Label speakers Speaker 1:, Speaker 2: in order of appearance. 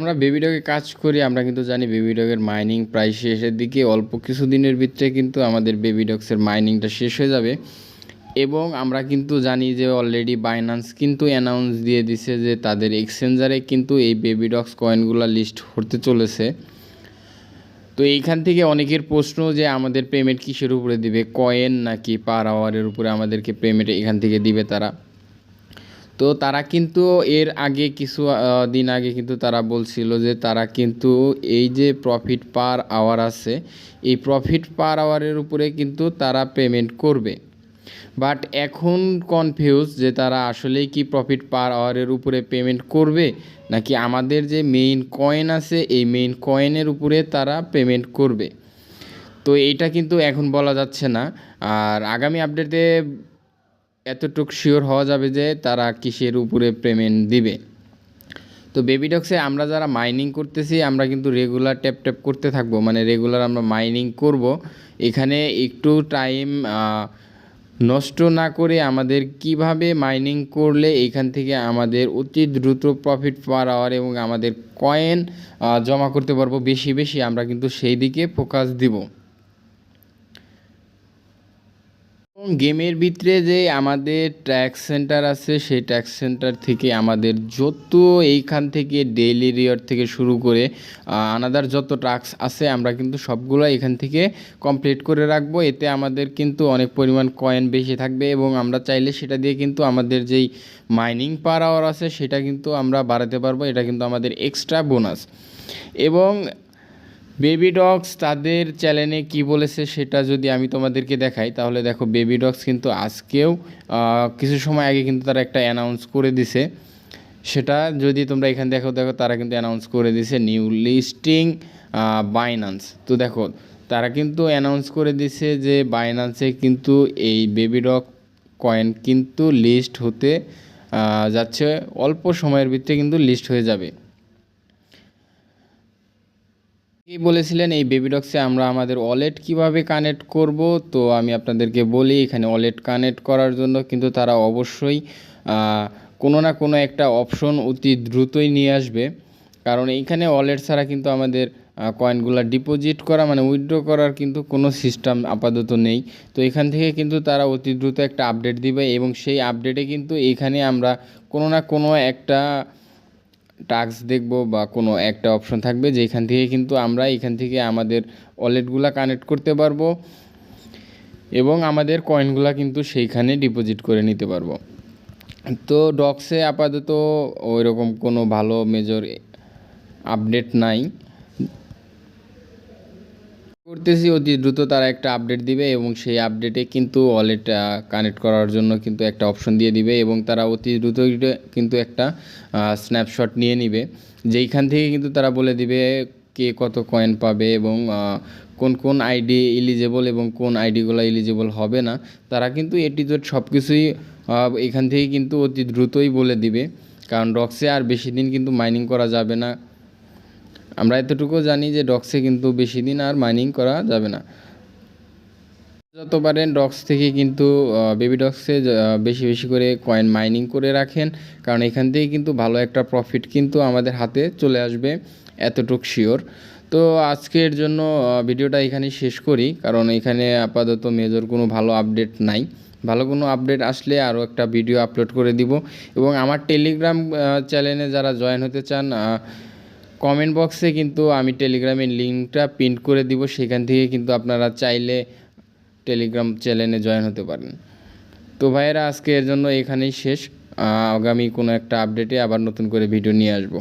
Speaker 1: আমরা বেবি ডগে কাজ করি, আমরা কিন্তু জানি বেবি ডগের মাইনিং প্রায় শেষের দিকে। অল্প কিছু দিনের ভিতরে কিন্তু আমাদের বেবি ডগসের মাইনিংটা শেষ হয়ে যাবে। এবং আমরা কিন্তু জানি যে অলরেডি বাইন্যান্স কিন্তু অ্যানাউন্স দিয়ে দিছে যে তাদের এক্সচেঞ্জারে কিন্তু এই বেবি ডগস কয়েনগুলো লিস্ট হতে চলেছে। তো এইখান থেকে অনেকের প্রশ্ন যে আমাদের পেমেন্ট কিসের উপরে দিবে, কয়েন নাকি পার আওয়ারের উপরে আমাদেরকে পেমেন্ট এখান থেকে দিবে তারা। তো তারা কিন্তু এর আগে কিছু দিন আগে কিন্তু তারা বলছিল যে তারা কিন্তু এই যে প্রফিট পার আওয়ার আছে, এই প্রফিট পার আওয়ারের উপরে কিন্তু তারা পেমেন্ট করবে। বাট এখন কনফিউজ যে তারা আসলেই কি প্রফিট পার আওয়ারের উপরে পেমেন্ট করবে নাকি আমাদের যে মেইন কয়েন আছে এই মেইন কয়েনের উপরে তারা পেমেন্ট করবে। তো এইটা কিন্তু এখন বলা যাচ্ছে না। আর আগামী আপডেটে এতটুকু শিওর হওয়া যাবে যে তারা কিসের উপরে পেমেন্ট দিবে। তো বেবি ডগসে আমরা যারা মাইনিং করতেছি আমরা কিন্তু রেগুলার ট্যাপ ট্যাপ করতে থাকবো, মানে রেগুলার আমরা মাইনিং করব। এখানে একটু টাইম নষ্ট না করে আমাদের কিভাবে মাইনিং করলে এইখান থেকে আমাদের অতি দ্রুত প্রফিট পার আওয়ার এবং আমাদের কয়েন জমা করতে পারবো বেশি বেশি, আমরা কিন্তু সেই দিকে ফোকাস দিব। গেমের ভিতরে যে আমাদের ট্যাক্স সেন্টার আছে সেই ট্যাক্স সেন্টার থেকে আমাদের যত এইখান থেকে ডেইলি রিওয়ার্ড থেকে শুরু করে আনাদার যত টাস্ক আছে আমরা কিন্তু সবগুলো এখান থেকে কমপ্লিট করে রাখবো। এতে আমাদের কিন্তু অনেক পরিমাণ কয়েন বেশি থাকবে এবং আমরা চাইলে সেটা দিয়ে কিন্তু আমাদের যেই মাইনিং পার আওয়ার আছে সেটা কিন্তু আমরা বাড়াতে পারবো। এটা কিন্তু আমাদের এক্সট্রা বোনাস। এবং বেবি ডগস তাদের চ্যানেলে কি বলেছে সেটা যদি আমি তোমাদেরকে দেখাই তাহলে দেখো, বেবি ডগস কিন্তু আজকেও কিছু সময় আগে কিন্তু তারা একটা অ্যানাউন্স করে দিছে। সেটা যদি তোমরা এখানে দেখো তারা কিন্তু অ্যানাউন্স করে দিছে নিউ লিস্টিং বাইন্যান্স। তো দেখো তারা কিন্তু অ্যানাউন্স করে দিছে যে বাইন্যান্সে কিন্তু এই বেবি ডগ কয়েন কিন্তু লিস্ট হতে যাচ্ছে, অল্প সময়ের ভিতরে কিন্তু লিস্ট হয়ে যাবে। কি বলেছিলেন এই বেবি ডগসে আমরা আমাদের ওয়ালেট কিভাবে কানেক্ট করব, তো আমি আপনাদেরকে বলি এখানে ওয়ালেট কানেক্ট করার জন্য কিন্তু তারা অবশ্যই কোনো না কোনো একটা অপশন অতি দ্রুতই নিয়ে আসবে। কারণ এইখানে ওয়ালেট ছাড়া কিন্তু আমাদের কয়েনগুলো ডিপোজিট করা মানে উইথড্র করার কিন্তু কোনো সিস্টেম আপাতত নেই। তো এখান থেকে কিন্তু তারা অতি দ্রুত একটা আপডেট দিবে এবং সেই আপডেটে কিন্তু এইখানে আমরা কোনো না কোনো একটা টাস্ক দেখব বা কোনো একটা অপশন থাকবে যেখান থেকে কিন্তু আমরা এখান থেকে আমাদের ওয়ালেটগুলো কানেক্ট করতে পারবো এবং আমাদের কয়েনগুলো কিন্তু সেইখানে ডিপোজিট করে নিতে পারবো। তো ডগসে আপাতত ওই রকম কোনো ভালো মেজর আপডেট নাই, করতেছি অতি দ্রুত তারা একটা আপডেট দিবে এবং সেই আপডেটে কিন্তু ওয়ালেট কানেক্ট করার জন্য কিন্তু একটা অপশন দিয়ে দিবে এবং তারা অতি দ্রুত কিন্তু একটা স্ন্যাপশট নিয়ে নিবে, যেইখান থেকে কিন্তু তারা বলে দিবে কে কত কয়েন পাবে এবং কোন কোন আইডি এলিজেবল এবং কোন আইডিগুলো এলিজেবল হবে না। তারা কিন্তু এটিজেড সব কিছুই এখান থেকে কিন্তু অতি দ্রুতই বলে দিবে, কারণ ডগসে আর বেশি দিন কিন্তু মাইনিং করা যাবে না। আমরা এতটুকু জানি যে ডগসে কিন্তু বেশি দিন আর মাইনিং করা যাবে না। যত পারেন ডগস থেকে কিন্তু বেবি ডগসে বেশি বেশি করে কয়েন মাইনিং করে রাখেন, কারণ এখান থেকে কিন্তু ভালো একটা প্রফিট কিন্তু আমাদের হাতে চলে আসবে, এতটুকু শিওর। তো আজকের জন্য ভিডিওটা এখানেই শেষ করি, কারণ এখানে আপাতত মেজর কোনো ভালো আপডেট নাই। ভালো কোনো আপডেট আসলে আরও একটা ভিডিও আপলোড করে দিব। এবং আমার টেলিগ্রাম চ্যানেলে যারা জয়েন হতে চান কমেন্ট বক্সে কিন্তু আমি টেলিগ্রামের লিঙ্কটা পিন করে দিব, সেখান থেকে কিন্তু আপনারা চাইলে টেলিগ্রাম চ্যানেলে জয়েন হতে পারেন। তো ভাইয়েরা আজকে এর জন্য এখানেই শেষ। আগামী কোনো একটা আপডেটে আবার নতুন করে ভিডিও নিয়ে আসবো।